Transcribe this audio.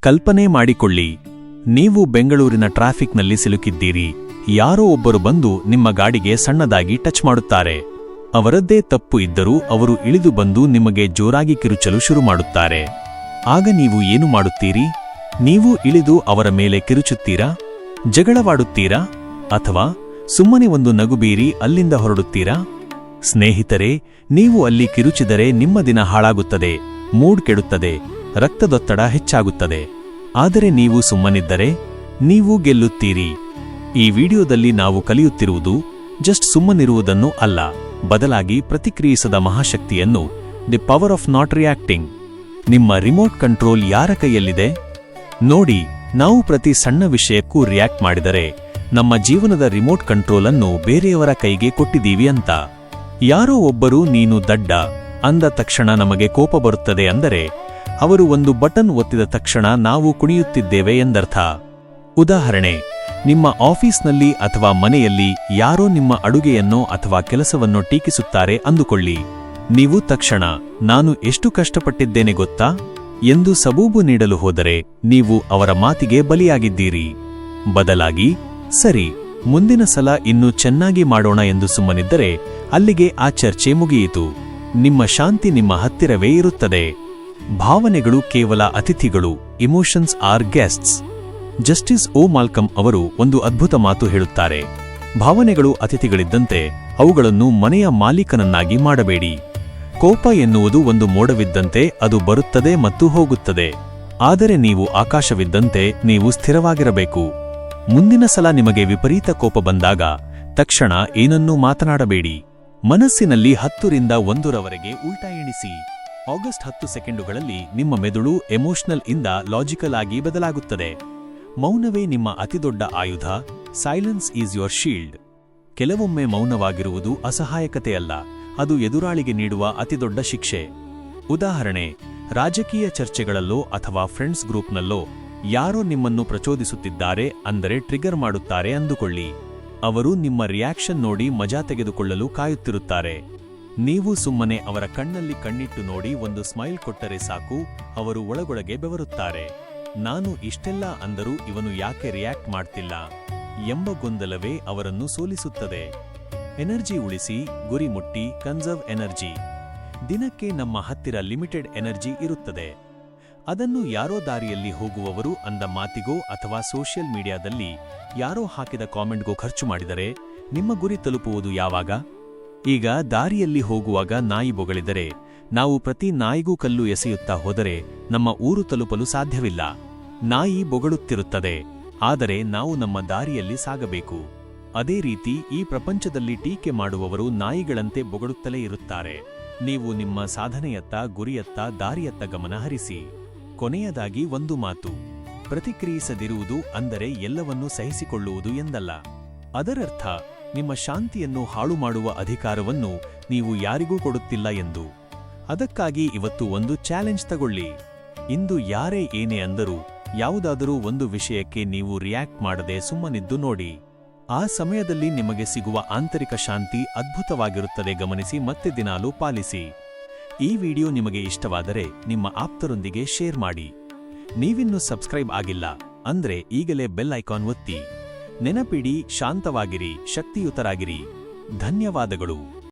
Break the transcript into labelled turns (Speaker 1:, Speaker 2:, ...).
Speaker 1: ಕಲ್ಪನೆ ಮಾಡಿಕೊಳ್ಳಿ, ನೀವು ಬೆಂಗಳೂರಿನ ಟ್ರಾಫಿಕ್ನಲ್ಲಿ ಸಿಲುಕಿದ್ದೀರಿ. ಯಾರೋ ಒಬ್ಬರು ಬಂದು ನಿಮ್ಮ ಗಾಡಿಗೆ ಸಣ್ಣದಾಗಿ ಟಚ್ ಮಾಡುತ್ತಾರೆ. ಅವರದ್ದೇ ತಪ್ಪು ಇದ್ದರೂ ಅವರು ಇಳಿದು ಬಂದು ನಿಮಗೆ ಜೋರಾಗಿ ಕಿರುಚಲು ಶುರು ಮಾಡುತ್ತಾರೆ. ಆಗ ನೀವು ಏನು ಮಾಡುತ್ತೀರಿ? ನೀವು ಇಳಿದು ಅವರ ಮೇಲೆ ಕಿರುಚುತ್ತೀರಾ? ಜಗಳವಾಡುತ್ತೀರಾ? ಅಥವಾ ಸುಮ್ಮನೆ ಒಂದು ನಗು ಬೀರಿ ಅಲ್ಲಿಂದ ಹೊರಡುತ್ತೀರಾ? ಸ್ನೇಹಿತರೆ, ನೀವು ಅಲ್ಲಿ ಕಿರುಚಿದರೆ ನಿಮ್ಮ ದಿನ ಹಾಳಾಗುತ್ತದೆ, ಮೂಡ್ ಕೆಡುತ್ತದೆ, ರಕ್ತದೊತ್ತಡ ಹೆಚ್ಚಾಗುತ್ತದೆ. ಆದರೆ ನೀವು ಸುಮ್ಮನಿದ್ದರೆ ನೀವು ಗೆಲ್ಲುತ್ತೀರಿ. ಈ ವಿಡಿಯೋದಲ್ಲಿ ನಾವು ಕಲಿಯುತ್ತಿರುವುದು ಜಸ್ಟ್ ಸುಮ್ಮನಿರುವುದನ್ನು ಅಲ್ಲ, ಬದಲಾಗಿ ಪ್ರತಿಕ್ರಿಯಿಸದ ಮಹಾಶಕ್ತಿಯನ್ನು, the power of not reacting. ನಿಮ್ಮ ರಿಮೋಟ್ ಕಂಟ್ರೋಲ್ ಯಾರ ಕೈಯಲ್ಲಿದೆ? ನೋಡಿ, ನಾವು ಪ್ರತಿ ಸಣ್ಣ ವಿಷಯಕ್ಕೂ ರಿಯಾಕ್ಟ್ ಮಾಡಿದರೆ ನಮ್ಮ ಜೀವನದ ರಿಮೋಟ್ ಕಂಟ್ರೋಲ್ ಅನ್ನು ಬೇರೆಯವರ ಕೈಗೆ ಕೊಟ್ಟಿದ್ದೀವಿ ಅಂತ. ಯಾರೋ ಒಬ್ಬರು ನೀನು ದಡ್ಡ ಅಂದ ತಕ್ಷಣ ನಮಗೆ ಕೋಪ ಬರುತ್ತದೆ ಅಂದರೆ ಅವರು ಒಂದು ಬಟನ್ ಒತ್ತಿದ ತಕ್ಷಣ ನಾವು ಕುಣಿಯುತ್ತಿದ್ದೇವೆ ಎಂದರ್ಥ. ಉದಾಹರಣೆ, ನಿಮ್ಮ ಆಫೀಸ್ನಲ್ಲಿ ಅಥವಾ ಮನೆಯಲ್ಲಿ ಯಾರೋ ನಿಮ್ಮ ಅಡುಗೆಯನ್ನೋ ಅಥವಾ ಕೆಲಸವನ್ನೋ ಟೀಕಿಸುತ್ತಾರೆ ಅಂದುಕೊಳ್ಳಿ. ನೀವು ತಕ್ಷಣ ನಾನು ಎಷ್ಟು ಕಷ್ಟಪಟ್ಟಿದ್ದೇನೆ ಗೊತ್ತಾ ಎಂದು ಸಬೂಬು ನೀಡಲು ಹೋದರೆ ನೀವು ಅವರ ಮಾತಿಗೆ ಬಲಿಯಾಗಿದ್ದೀರಿ. ಬದಲಾಗಿ, ಸರಿ, ಮುಂದಿನ ಸಲ ಇನ್ನೂ ಚೆನ್ನಾಗಿ ಮಾಡೋಣ ಎಂದು ಸುಮ್ಮನಿದ್ದರೆ ಅಲ್ಲಿಗೆ ಆ ಚರ್ಚೆ ಮುಗಿಯಿತು. ನಿಮ್ಮ ಶಾಂತಿ ನಿಮ್ಮ ಹತ್ತಿರವೇ ಇರುತ್ತದೆ. ಭಾವನೆಗಳು ಕೇವಲ ಅತಿಥಿಗಳು, ಇಮೋಷನ್ಸ್ ಆರ್ ಗೆಸ್ಟ್ಸ್. ಜಸ್ಟಿಸ್ ಓ ಮಾಲ್ಕಮ್ ಅವರು ಒಂದು ಅದ್ಭುತ ಮಾತು ಹೇಳುತ್ತಾರೆ: ಭಾವನೆಗಳು ಅತಿಥಿಗಳಿದ್ದಂತೆ, ಅವುಗಳನ್ನು ಮನೆಯ ಮಾಲೀಕನನ್ನಾಗಿ ಮಾಡಬೇಡಿ. ಕೋಪ ಎನ್ನುವುದು ಒಂದು ಮೋಡವಿದ್ದಂತೆ, ಅದು ಬರುತ್ತದೆ ಮತ್ತು ಹೋಗುತ್ತದೆ. ಆದರೆ ನೀವು ಆಕಾಶವಿದ್ದಂತೆ, ನೀವು ಸ್ಥಿರವಾಗಿರಬೇಕು. ಮುಂದಿನ ಸಲ ನಿಮಗೆ ವಿಪರೀತ ಕೋಪ ಬಂದಾಗ ತಕ್ಷಣ ಏನನ್ನೂ ಮಾತನಾಡಬೇಡಿ. ಮನಸ್ಸಿನಲ್ಲಿ 10ರಿಂದ 1ರವರೆಗೆ ಉಲ್ಟಾ ಎಣಿಸಿ. ಆಗಸ್ಟ್ 10 ಸೆಕೆಂಡುಗಳಲ್ಲಿ ನಿಮ್ಮ ಮೆದುಳು ಎಮೋಷನಲ್ ಇಂದ ಲಾಜಿಕಲ್ ಆಗಿ ಬದಲಾಗುತ್ತದೆ. ಮೌನವೇ ನಿಮ್ಮ ಅತಿದೊಡ್ಡ ಆಯುಧ. Silence is your shield. ಕೆಲವೊಮ್ಮೆ ಮೌನವಾಗಿರುವುದು ಅಸಹಾಯಕತೆಯಲ್ಲ, ಅದು ಎದುರಾಳಿಗೆ ನೀಡುವ ಅತಿದೊಡ್ಡ ಶಿಕ್ಷೆ. ಉದಾಹರಣೆ, ರಾಜಕೀಯ ಚರ್ಚೆಗಳಲ್ಲೋ ಅಥವಾ ಫ್ರೆಂಡ್ಸ್ ಗ್ರೂಪ್ನಲ್ಲೋ ಯಾರೋ ನಿಮ್ಮನ್ನು ಪ್ರಚೋದಿಸುತ್ತಿದ್ದಾರೆ ಅಂದರೆ ಟ್ರಿಗರ್ ಮಾಡುತ್ತಾರೆ ಅಂದುಕೊಳ್ಳಿ. ಅವರು ನಿಮ್ಮ ರಿಯಾಕ್ಷನ್ ನೋಡಿ ಮಜಾ ತೆಗೆದುಕೊಳ್ಳಲು ಕಾಯುತ್ತಿರುತ್ತಾರೆ. ನೀವು ಸುಮ್ಮನೆ ಅವರ ಕಣ್ಣಲ್ಲಿ ಕಣ್ಣಿಟ್ಟು ನೋಡಿ ಒಂದು ಸ್ಮೈಲ್ ಕೊಟ್ಟರೆ ಸಾಕು, ಅವರು ಒಳಗೊಳಗೆ ಬೆವರುತ್ತಾರೆ. ನಾನು ಇಷ್ಟೆಲ್ಲ ಅಂದರೂ ಇವನು ಯಾಕೆ ರಿಯಾಕ್ಟ್ ಮಾಡ್ತಿಲ್ಲ ಎಂಬ ಗೊಂದಲವೇ ಅವರನ್ನು ಸೋಲಿಸುತ್ತದೆ. ಎನರ್ಜಿ ಉಳಿಸಿ, ಗುರಿ ಮುಟ್ಟಿ, ಕನ್ಸರ್ವ್ ಎನರ್ಜಿ. ದಿನಕ್ಕೆ ನಮ್ಮ ಹತ್ತಿರ ಲಿಮಿಟೆಡ್ ಎನರ್ಜಿ ಇರುತ್ತದೆ. ಅದನ್ನು ಯಾರೋ ದಾರಿಯಲ್ಲಿ ಹೋಗುವವರು ಅಂದ ಮಾತಿಗೋ ಅಥವಾ ಸೋಷಿಯಲ್ ಮೀಡಿಯಾದಲ್ಲಿ ಯಾರೋ ಹಾಕಿದ ಕಾಮೆಂಟ್ಗೋ ಖರ್ಚು ಮಾಡಿದರೆ ನಿಮ್ಮ ಗುರಿ ತಲುಪುವುದು ಯಾವಾಗ? ಈಗ ದಾರಿಯಲ್ಲಿ ಹೋಗುವಾಗ ನಾಯಿ ಬೊಗಳಿದರೆ ನಾವು ಪ್ರತಿ ನಾಯಿಗೂ ಕಲ್ಲು ಎಸೆಯುತ್ತಾ ಹೋದರೆ ನಮ್ಮ ಊರು ತಲುಪಲು ಸಾಧ್ಯವಿಲ್ಲ. ನಾಯಿ ಬೊಗಳುತ್ತಿರುತ್ತದೆ, ಆದರೆ ನಾವು ನಮ್ಮ ದಾರಿಯಲ್ಲಿ ಸಾಗಬೇಕು. ಅದೇ ರೀತಿ ಈ ಪ್ರಪಂಚದಲ್ಲಿ ಟೀಕೆ ಮಾಡುವವರು ನಾಯಿಗಳಂತೆ ಬೊಗಳುತ್ತಲೇ ಇರುತ್ತಾರೆ. ನೀವು ನಿಮ್ಮ ಸಾಧನೆಯತ್ತ, ಗುರಿಯತ್ತ, ದಾರಿಯತ್ತ ಗಮನ ಹರಿಸಿ. ಕೊನೆಯದಾಗಿ ಒಂದು ಮಾತು: ಪ್ರತಿಕ್ರಿಯಿಸದಿರುವುದು ಅಂದರೆ ಎಲ್ಲವನ್ನೂ ಸಹಿಸಿಕೊಳ್ಳುವುದು ಎಂದಲ್ಲ. ಅದರರ್ಥ ನಿಮ್ಮ ಶಾಂತಿಯನ್ನು ಹಾಳು ಮಾಡುವ ಅಧಿಕಾರವನ್ನು ನೀವು ಯಾರಿಗೂ ಕೊಡುತ್ತಿಲ್ಲ ಎಂದು. ಅದಕ್ಕಾಗಿ ಇವತ್ತು ಒಂದು ಚಾಲೆಂಜ್ ತಗೊಳ್ಳಿ. ಇಂದು ಯಾರೇ ಏನೇ ಅಂದರೂ ಯಾವುದಾದರೂ ಒಂದು ವಿಷಯಕ್ಕೆ ನೀವು ರಿಯಾಕ್ಟ್ ಮಾಡದೆ ಸುಮ್ಮನಿದ್ದು ನೋಡಿ. ಆ ಸಮಯದಲ್ಲಿ ನಿಮಗೆ ಸಿಗುವ ಆಂತರಿಕ ಶಾಂತಿ ಅದ್ಭುತವಾಗಿರುತ್ತದೆ. ಗಮನಿಸಿ ಮತ್ತೆ ದಿನಾಲೂ ಪಾಲಿಸಿ. ಈ ವಿಡಿಯೋ ನಿಮಗೆ ಇಷ್ಟವಾದರೆ ನಿಮ್ಮ ಆಪ್ತರೊಂದಿಗೆ ಶೇರ್ ಮಾಡಿ. ನೀವಿನ್ನೂ ಸಬ್ಸ್ಕ್ರೈಬ್ ಆಗಿಲ್ಲ ಅಂದ್ರೆ ಈಗಲೇ ಬೆಲ್ ಐಕಾನ್ ಒತ್ತಿ. ನೆನಪಿಡಿ, ಶಾಂತವಾಗಿರಿ, ಶಕ್ತಿಯುತರಾಗಿರಿ. ಧನ್ಯವಾದಗಳು.